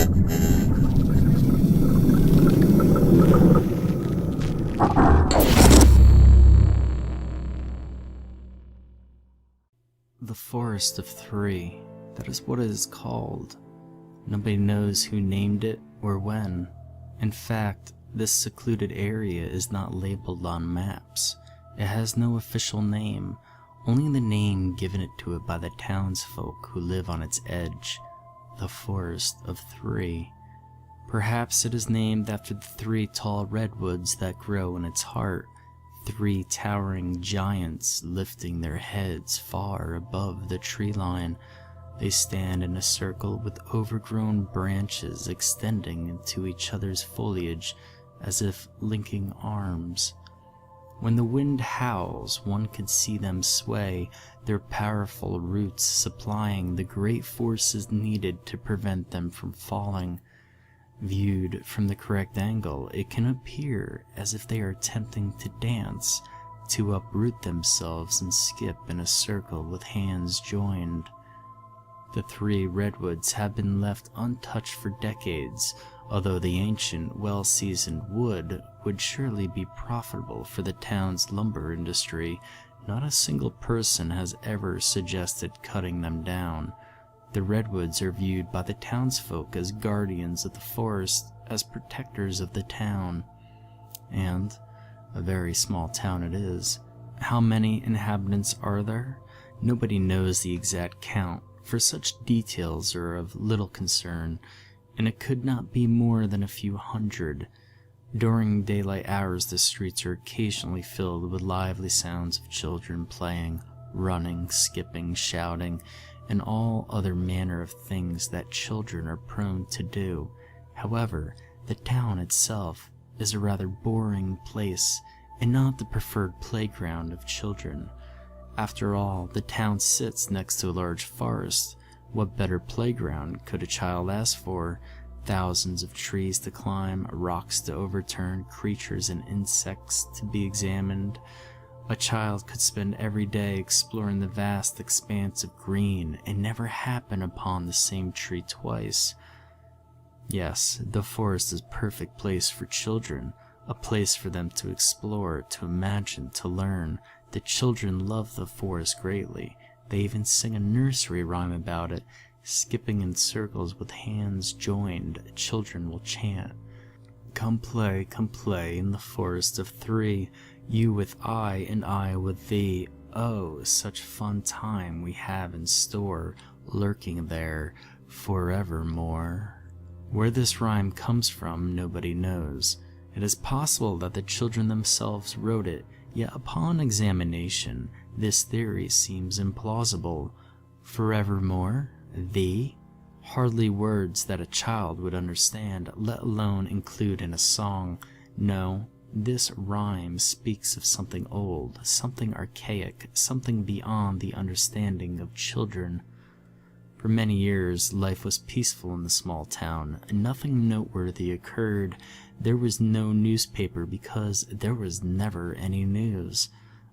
The Forest of Three, that is what it is called. Nobody knows who named it or when. In fact, this secluded area is not labeled on maps. It has no official name, only the name given it to it by the townsfolk who live on its edge, the Forest of Three. Perhaps it is named after the three tall redwoods that grow in its heart, three towering giants lifting their heads far above the tree line. They stand in a circle with overgrown branches extending into each other's foliage as if linking arms. When the wind howls, one could see them sway, their powerful roots supplying the great forces needed to prevent them from falling. Viewed from the correct angle, it can appear as if they are attempting to dance, to uproot themselves and skip in a circle with hands joined. The three redwoods have been left untouched for decades, although the ancient, well-seasoned wood would surely be profitable for the town's lumber industry. Not a single person has ever suggested cutting them down. The redwoods are viewed by the townsfolk as guardians of the forest, as protectors of the town. And a very small town it is. How many inhabitants are there? Nobody knows the exact count, for such details are of little concern, and it could not be more than a few hundred. During daylight hours, the streets are occasionally filled with lively sounds of children playing, running, skipping, shouting, and all other manner of things that children are prone to do. However, the town itself is a rather boring place, and not the preferred playground of children. After all, the town sits next to a large forest. What better playground could a child ask for? Thousands of trees to climb, rocks to overturn, creatures and insects to be examined. A child could spend every day exploring the vast expanse of green and never happen upon the same tree twice. Yes, the forest is a perfect place for children, a place for them to explore, to imagine, to learn. The children love the forest greatly. They even sing a nursery rhyme about it. Skipping in circles with hands joined, children will chant, come play in the Forest of Three, you with I and I with thee. Oh, such fun time we have in store, lurking there forevermore." Where this rhyme comes from, nobody knows. It is possible that the children themselves wrote it, yet upon examination, this theory seems implausible. Forevermore? Thee? Hardly words that a child would understand, let alone include in a song. No, this rhyme speaks of something old, something archaic, something beyond the understanding of children. For many years, life was peaceful in the small town. Nothing noteworthy occurred. There was no newspaper because there was never any news.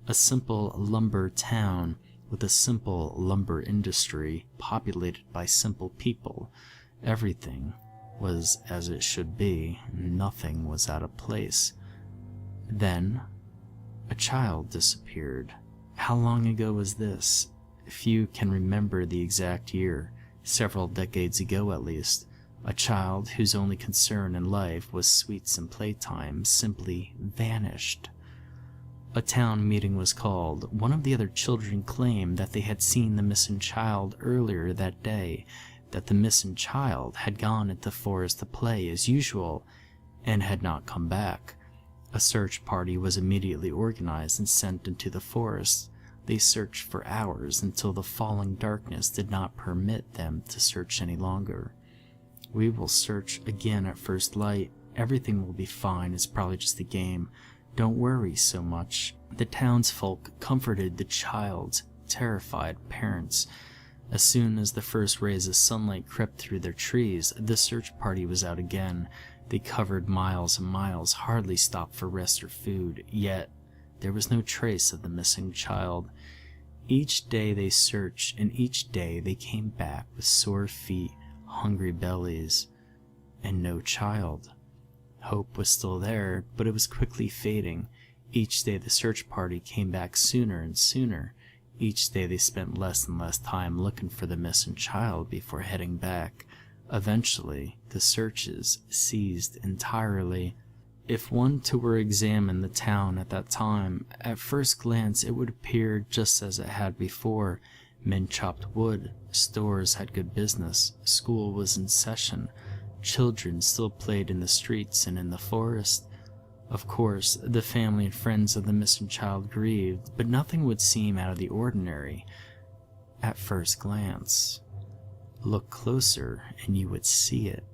A simple lumber town with a simple lumber industry, populated by simple people. Everything was as it should be. Nothing was out of place. Then, a child disappeared. How long ago was this? Few can remember the exact year. Several decades ago at least. A child whose only concern in life was sweets and playtime simply vanished. A town meeting was called. One of the other children claimed that they had seen the missing child earlier that day, that the missing child had gone into the forest to play as usual, and had not come back. A search party was immediately organized and sent into the forest. They searched for hours until the falling darkness did not permit them to search any longer. "We will search again at first light. Everything will be fine. It's probably just a game. Don't worry so much." The townsfolk comforted the child's terrified parents. As soon as the first rays of sunlight crept through their trees, the search party was out again. They covered miles and miles, hardly stopped for rest or food, yet there was no trace of the missing child. Each day they searched, and each day they came back with sore feet, hungry bellies. and no child. Hope was still there, but it was quickly fading. Each day the search party came back sooner and sooner. Each day they spent less and less time looking for the missing child before heading back. Eventually, the searches ceased entirely. If one were to examine the town at that time, at first glance it would appear just as it had before. Men chopped wood, stores had good business, school was in session, children still played in the streets and in the forest. Of course, the family and friends of the missing child grieved, but nothing would seem out of the ordinary at first glance. Look closer and you would see it.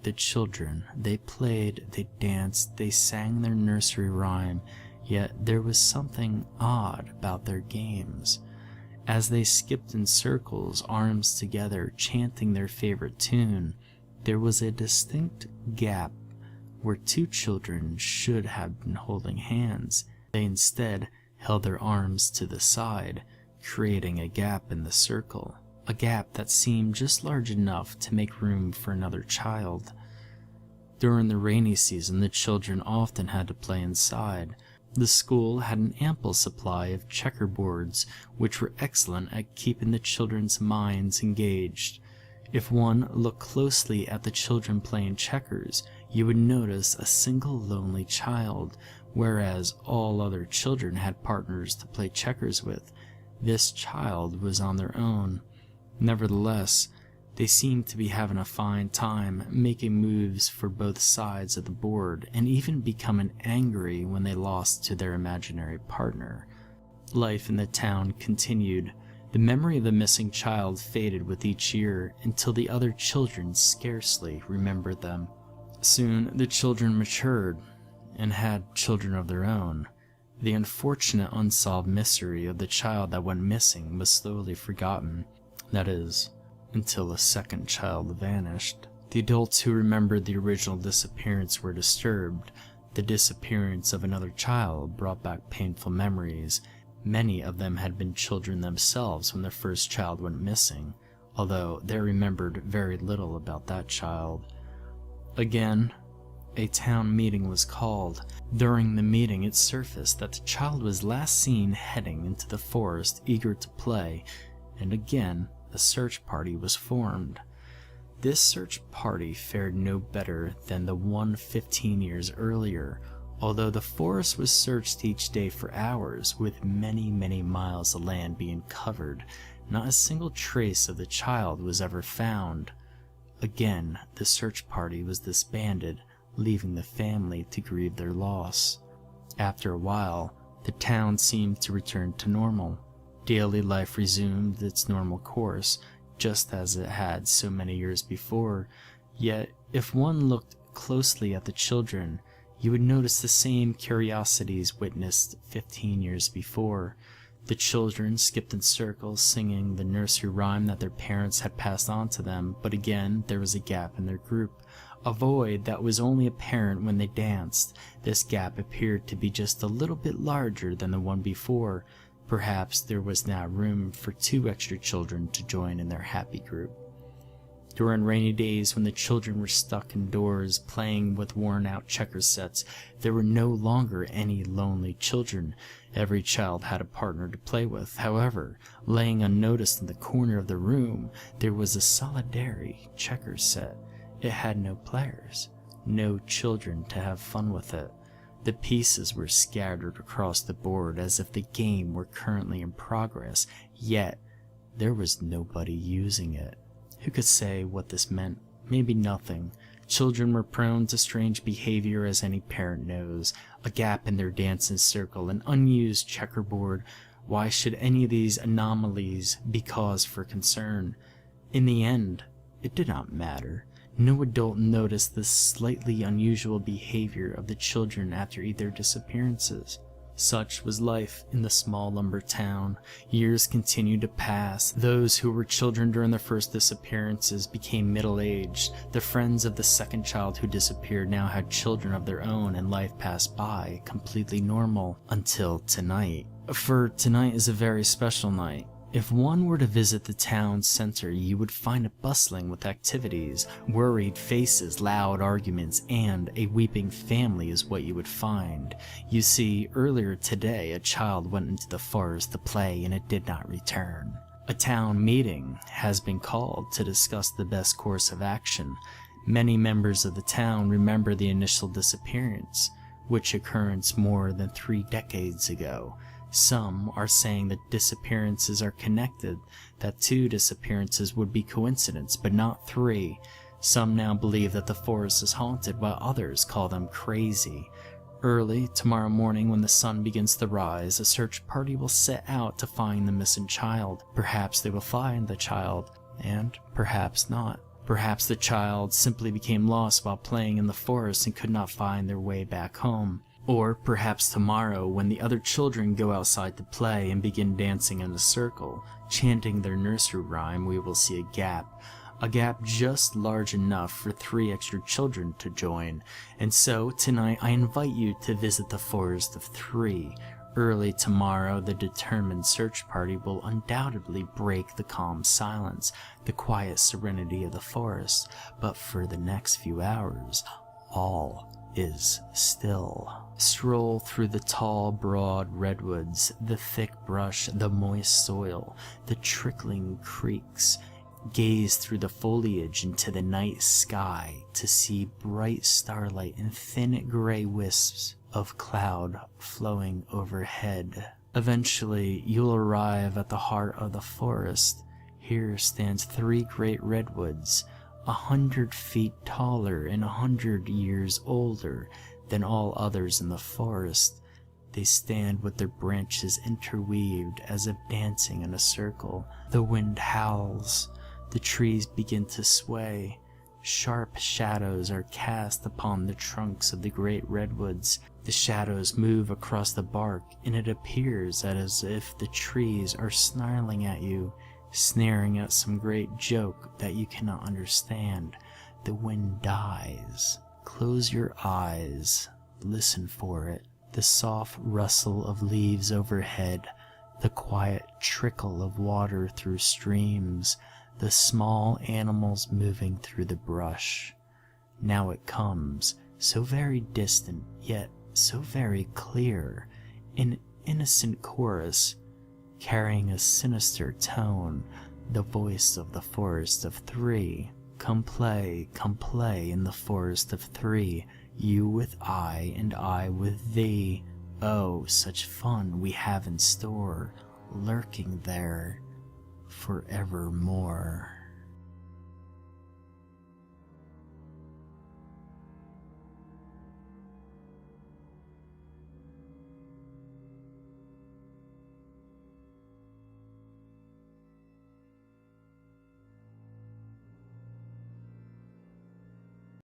The children, they played, they danced, they sang their nursery rhyme, yet there was something odd about their games. As they skipped in circles, arms together, chanting their favorite tune, there was a distinct gap where two children should have been holding hands. They instead held their arms to the side, creating a gap in the circle, a gap that seemed just large enough to make room for another child. During the rainy season, the children often had to play inside. The school had an ample supply of checkerboards, which were excellent at keeping the children's minds engaged. If one looked closely at the children playing checkers, you would notice a single lonely child, whereas all other children had partners to play checkers with. This child was on their own. Nevertheless, they seemed to be having a fine time, making moves for both sides of the board, and even becoming angry when they lost to their imaginary partner. Life in the town continued. The memory of the missing child faded with each year until the other children scarcely remembered them. Soon the children matured and had children of their own. The unfortunate unsolved mystery of the child that went missing was slowly forgotten. That is, until a second child vanished. The adults who remembered the original disappearance were disturbed. The disappearance of another child brought back painful memories. Many of them had been children themselves when their first child went missing, although they remembered very little about that child. Again, a town meeting was called. During the meeting, it surfaced that the child was last seen heading into the forest, eager to play, and again, a search party was formed. This search party fared no better than the one 15 years earlier. Although the forest was searched each day for hours, with many, many miles of land being covered, not a single trace of the child was ever found. Again, the search party was disbanded, leaving the family to grieve their loss. After a while, the town seemed to return to normal. Daily life resumed its normal course, just as it had so many years before. Yet, if one looked closely at the children, you would notice the same curiosities witnessed 15 years before. The children skipped in circles, singing the nursery rhyme that their parents had passed on to them, but again there was a gap in their group, a void that was only apparent when they danced. This gap appeared to be just a little bit larger than the one before. Perhaps there was now room for 2 extra children to join in their happy group. During rainy days, when the children were stuck indoors playing with worn-out checker sets, there were no longer any lonely children. Every child had a partner to play with. However, laying unnoticed in the corner of the room, there was a solitary checker set. It had no players, no children to have fun with it. The pieces were scattered across the board as if the game were currently in progress, yet there was nobody using it. Who could say what this meant? Maybe nothing. Children were prone to strange behavior, as any parent knows. A gap in their dancing circle, an unused checkerboard. Why should any of these anomalies be cause for concern? In the end, it did not matter. No adult noticed the slightly unusual behavior of the children after their disappearances. Such was life in the small lumber town. Years continued to pass. Those who were children during the first disappearances became middle-aged. The friends of the second child who disappeared now had children of their own, and life passed by, completely normal, until tonight. For tonight is a very special night. If one were to visit the town center, you would find it bustling with activities. Worried faces, loud arguments, and a weeping family is what you would find. You see, earlier today, a child went into the forest to play and it did not return. A town meeting has been called to discuss the best course of action. Many members of the town remember the initial disappearance, which occurred more than 3 decades ago. Some are saying that disappearances are connected, that 2 disappearances would be coincidence, but not 3. Some now believe that the forest is haunted, while others call them crazy. Early tomorrow morning, when the sun begins to rise, a search party will set out to find the missing child. Perhaps they will find the child, and perhaps not. Perhaps the child simply became lost while playing in the forest and could not find their way back home. Or perhaps tomorrow, when the other children go outside to play and begin dancing in a circle, chanting their nursery rhyme, we will see a gap just large enough for 3 extra children to join. And so, tonight I invite you to visit the Forest of 3. Early tomorrow, the determined search party will undoubtedly break the calm silence, the quiet serenity of the forest, but for the next few hours, all is still. Stroll through the tall, broad redwoods, the thick brush, the moist soil, the trickling creeks. Gaze through the foliage into the night sky to see bright starlight and thin gray wisps of cloud flowing overhead. Eventually, you'll arrive at the heart of the forest. Here stands 3 great redwoods, 100 feet taller and 100 years older than all others in the forest. They stand with their branches interweaved as if dancing in a circle. The wind howls. The trees begin to sway. Sharp shadows are cast upon the trunks of the great redwoods. The shadows move across the bark, and it appears as if the trees are snarling at you, snaring at some great joke that you cannot understand. The wind dies. Close your eyes. Listen for it. The soft rustle of leaves overhead, the quiet trickle of water through streams, the small animals moving through the brush. Now it comes, so very distant, yet so very clear, an innocent chorus, carrying a sinister tone, the voice of the Forest of 3. Come play in the Forest of 3, you with I and I with thee. Oh, such fun we have in store, lurking there forevermore.